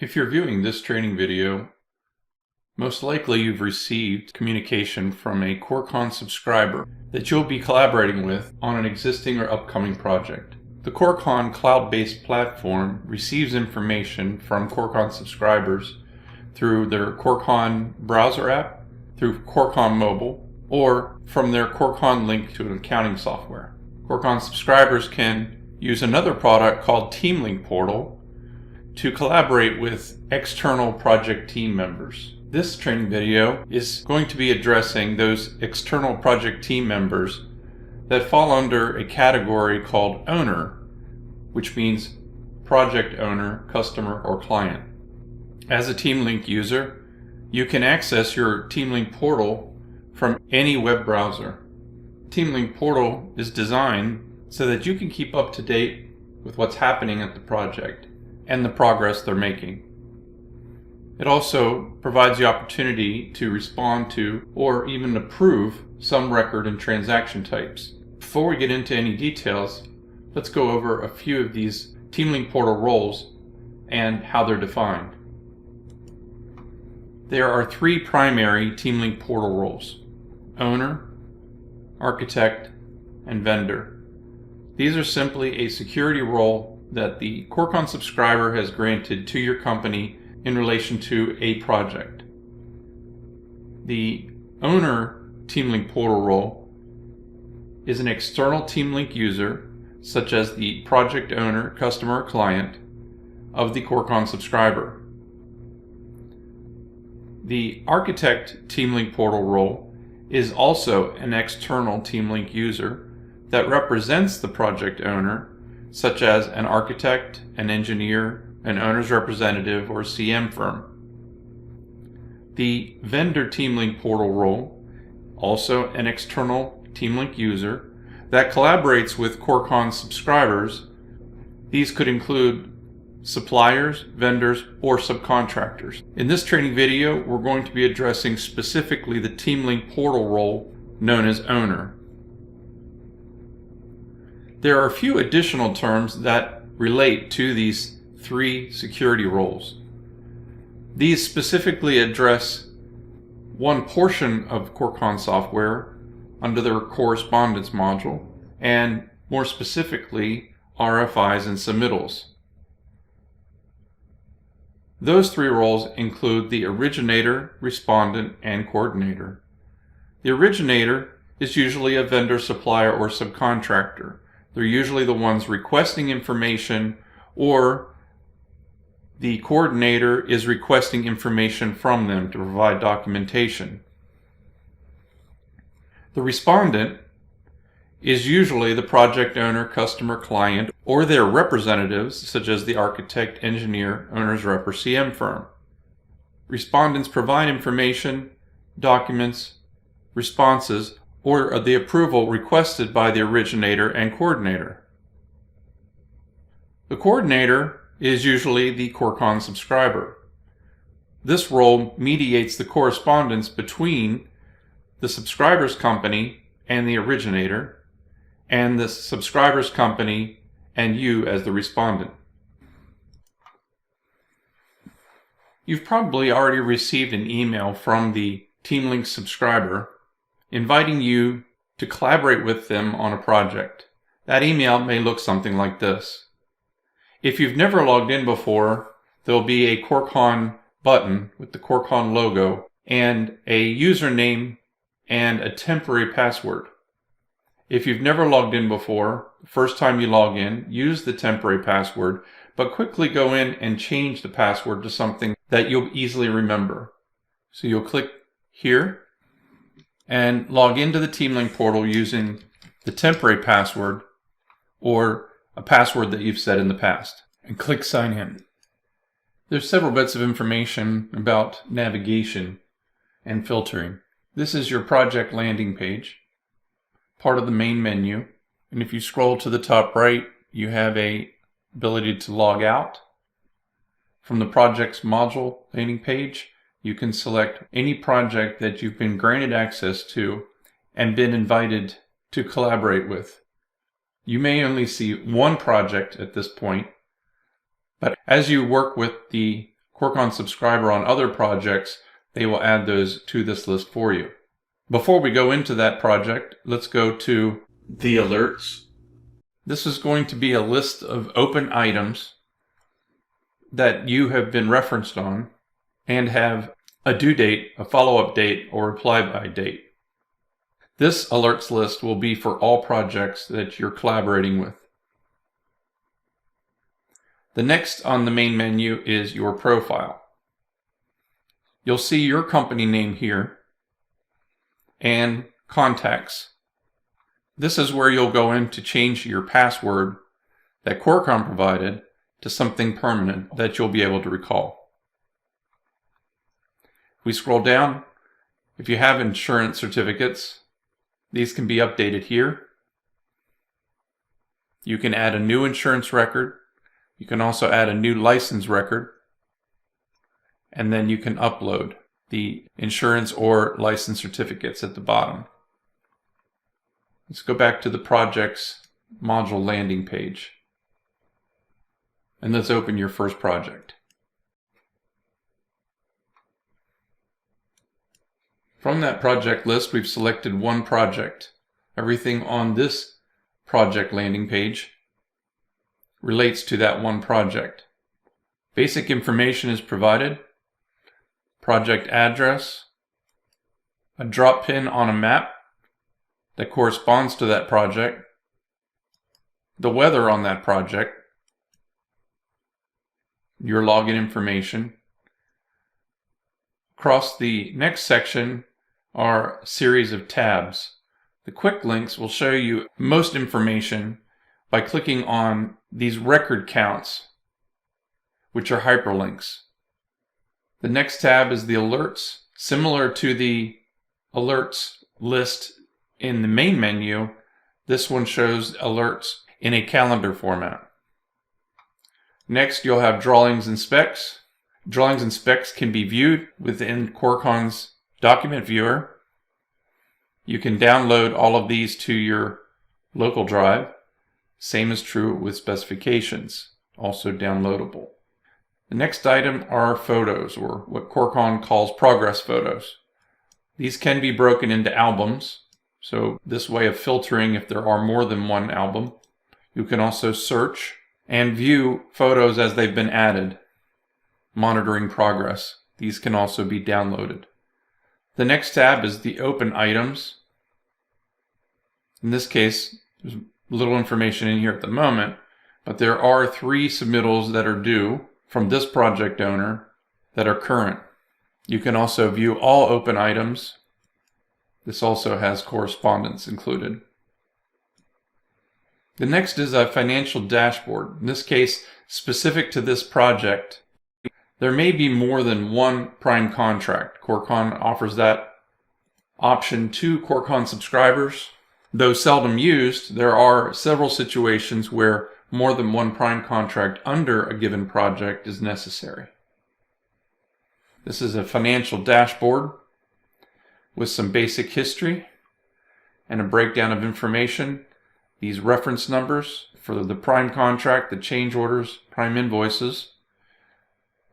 If you're viewing this training video, most likely you've received communication from a Corecon subscriber that you'll be collaborating with on an existing or upcoming project. The Corecon cloud-based platform receives information from Corecon subscribers through their Corecon browser app, through Corecon mobile, or from their Corecon link to an accounting software. Corecon subscribers can use another product called TeamLink portal to collaborate with external project team members. This training video is going to be addressing those external project team members that fall under a category called owner, which means project owner, customer, or client. As a TeamLink user, you can access your TeamLink portal from any web browser. TeamLink portal is designed so that you can keep up to date with what's happening at the project and the progress they're making. It also provides the opportunity to respond to or even approve some record and transaction types. Before we get into any details, let's go over a few of these TeamLink portal roles and how they're defined. There are three primary TeamLink portal roles: owner, architect, and vendor. These are simply a security role that the Corecon subscriber has granted to your company in relation to a project. The owner TeamLink portal role is an external TeamLink user, such as the project owner, customer, or client of the Corecon subscriber. The architect TeamLink portal role is also an external TeamLink user that represents the project owner, such as an architect, an engineer, an owner's representative, or CM firm. The vendor TeamLink portal role, also an external TeamLink user that collaborates with Corecon subscribers. These could include suppliers, vendors, or subcontractors. In this training video, we're going to be addressing specifically the TeamLink portal role known as owner. There are a few additional terms that relate to these three security roles. These specifically address one portion of Corecon software under their correspondence module, and more specifically, RFIs and submittals. Those three roles include the originator, respondent, and coordinator. The originator is usually a vendor, supplier, or subcontractor. They're usually the ones requesting information, or the coordinator is requesting information from them to provide documentation. The respondent is usually the project owner, customer, client, or their representatives, such as the architect, engineer, owner's rep, or CM firm. Respondents provide information, documents, responses, or the approval requested by the originator and coordinator. The coordinator is usually the Corecon subscriber. This role mediates the correspondence between the subscriber's company and the originator, and the subscriber's company and you as the respondent. You've probably already received an email from the TeamLink subscriber inviting you to collaborate with them on a project. That email may look something like this. If you've never logged in before, there'll be a Corecon button with the Corecon logo and a username and a temporary password. If you've never logged in before, the first time you log in, use the temporary password, but quickly go in and change the password to something that you'll easily remember. So you'll click here and log into the TeamLink portal using the temporary password or a password that you've set in the past, and click sign in. There's several bits of information about navigation and filtering. This is your project landing page, part of the main menu, and if you scroll to the top right, you have a ability to log out. From the project's module landing page, you can select any project that you've been granted access to and been invited to collaborate with. You may only see one project at this point, but as you work with the Corecon subscriber on other projects, they will add those to this list for you. Before we go into that project, let's go to the alerts. This is going to be a list of open items that you have been referenced on and have a due date, a follow-up date, or reply by date. This alerts list will be for all projects that you're collaborating with. The next on the main menu is your profile. You'll see your company name here and contacts. This is where you'll go in to change your password that Corecon provided to something permanent that you'll be able to recall. If we scroll down, if you have insurance certificates, these can be updated here. You can add a new insurance record. You can also add a new license record. And then you can upload the insurance or license certificates at the bottom. Let's go back to the projects module landing page. And let's open your first project. From that project list, we've selected one project. Everything on this project landing page relates to that one project. Basic information is provided. Project address, a drop pin on a map that corresponds to that project, the weather on that project, your login information. Across the next section are a series of tabs. The quick links will show you most information by clicking on these record counts, which are hyperlinks. The next tab is the alerts. Similar to the alerts list in the main menu, this one shows alerts in a calendar format. Next, you'll have drawings and specs. Drawings and specs can be viewed within Corecon's document viewer. You can download all of these to your local drive. Same is true with specifications, also downloadable. The next item are photos, or what Corecon calls progress photos. These can be broken into albums, so this way of filtering if there are more than one album. You can also search and view photos as they've been added, monitoring progress. These can also be downloaded. The next tab is the open items. In this case, there's little information in here at the moment, but there are 3 submittals that are due from this project owner that are current. You can also view all open items. This also has correspondence included. The next is a financial dashboard. In this case, specific to this project, there may be more than one prime contract. Corecon offers that option to Corecon subscribers. Though seldom used, there are several situations where more than one prime contract under a given project is necessary. This is a financial dashboard with some basic history and a breakdown of information. These reference numbers for the prime contract, the change orders, prime invoices.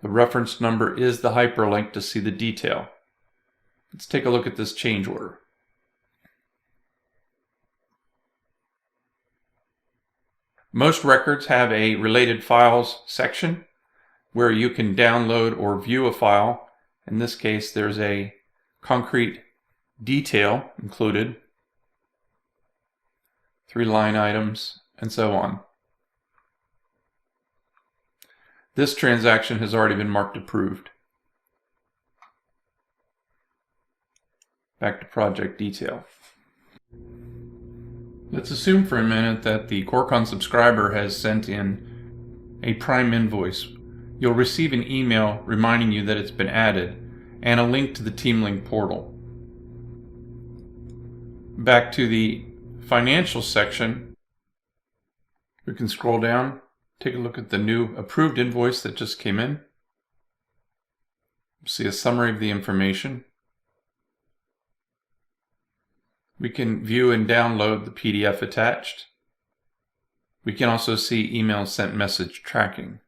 The reference number is the hyperlink to see the detail. Let's take a look at this change order. Most records have a related files section where you can download or view a file. In this case, there's a concrete detail included, 3 line items, and so on. This transaction has already been marked approved. Back to project detail. Let's assume for a minute that the Corecon subscriber has sent in a prime invoice. You'll receive an email reminding you that it's been added and a link to the TeamLink portal. Back to the financial section, we can scroll down, take a look at the new approved invoice that just came in. See a summary of the information. We can view and download the PDF attached. We can also see email sent message tracking.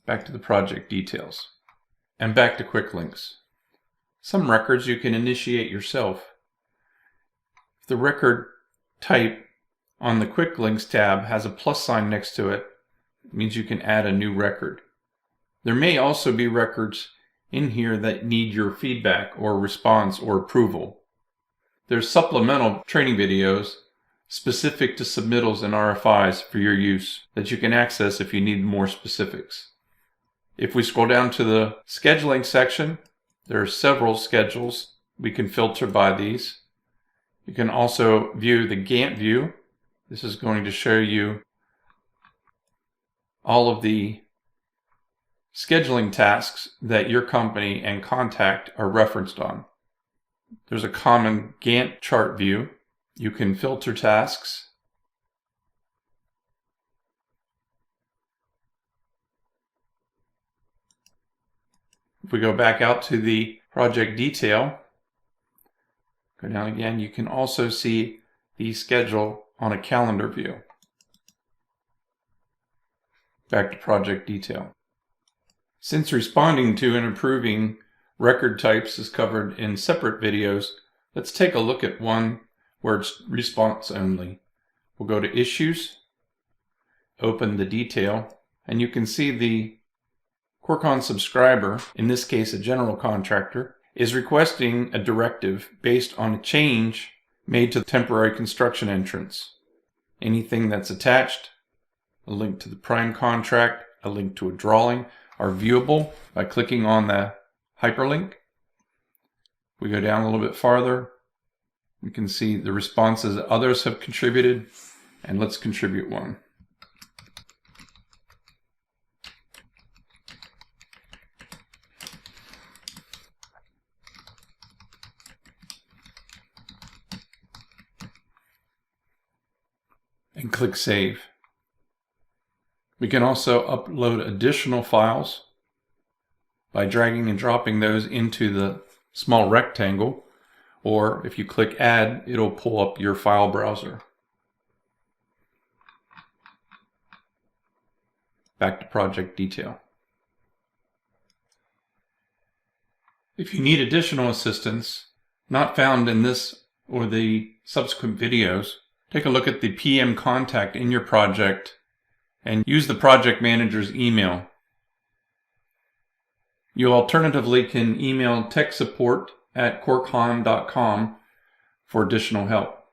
back to the project details, and back to quick links. Some records you can initiate yourself. If the record type on the quick links tab has a plus sign next to it, it means you can add a new record. There may also be records in here that need your feedback or response or approval. There's supplemental training videos specific to submittals and RFIs for your use that you can access if you need more specifics. If we scroll down to the scheduling section, there are several schedules. We can filter by these. You can also view the Gantt view. This is going to show you all of the scheduling tasks that your company and contact are referenced on. There's a common Gantt chart view. You can filter tasks. If we go back out to the project detail, go down again, you can also see the schedule on a calendar view. Back to project detail. Since responding to and improving record types is covered in separate videos, let's take a look at one where it's response only. We'll go to Issues, open the detail, and you can see the Corecon subscriber, in this case a general contractor, is requesting a directive based on a change made to the temporary construction entrance. Anything that's attached, a link to the prime contract, a link to a drawing, are viewable by clicking on the hyperlink. We go down a little bit farther. We can see the responses that others have contributed, and let's contribute one. And click Save. We can also upload additional files by dragging and dropping those into the small rectangle, or if you click Add, it'll pull up your file browser. Back to project detail. If you need additional assistance not found in this or the subsequent videos, take a look at the PM contact in your project and use the project manager's email. You alternatively can email techsupport@corecon.com for additional help.